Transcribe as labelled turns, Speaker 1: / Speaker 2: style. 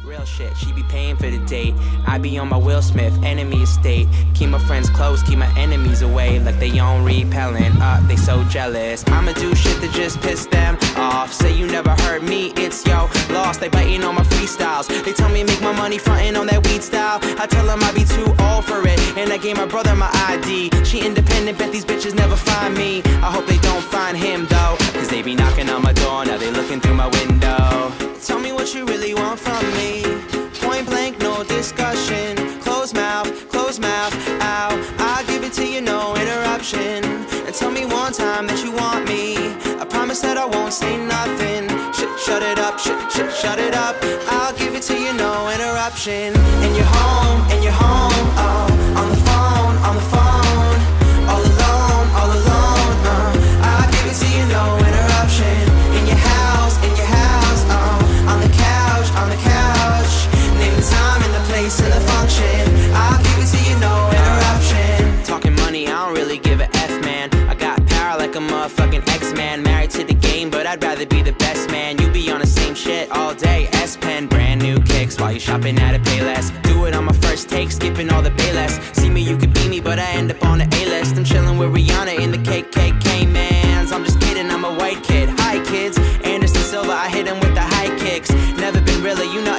Speaker 1: Real shit, she be paying for the date. I be on my Will Smith, enemy estate. Keep my friends close, keep my enemies away. Like they on repellent, they so jealous. I'ma do shit to just piss them off. Say you never heard me, it's yo lost. They biting on my freestyles. They tell me make my money frontin' on that weed style. I tell them I be too old for it. And I gave my brother my ID. She independent, bet these bitches never find me. I hope they don't find him though, cause they be knocking on my door, now they looking through my window. Tell me what you really want from me. Point blank, no discussion. Close mouth, ow. I'll give it to you, no interruption. And tell me one time that you want me. I promise that I won't say nothing. Shut it up, shut it up. I'll give it to you, no interruption. And you're home, oh. On the phone, all alone, I'll give it to you, no interruption. In your house, oh. On the couch. Name the time and the place and the function. I'll give it to you, no interruption. Talking money, I don't really give a F, man. I got power like a motherfucking X-Man. Married to the game, but I'd rather be the best man. You be on the same shit all day. S-Pen, brand new kicks while you shopping at a Payless. Do it on my first take, skipping all the Payless. See me, you could be me, but I end up on the A-list. I'm chilling with Rihanna in the KKK mans. I'm just kidding, I'm a white kid. Hi kids, Anderson Silva, I hit him with the high kicks. Never been realer, you know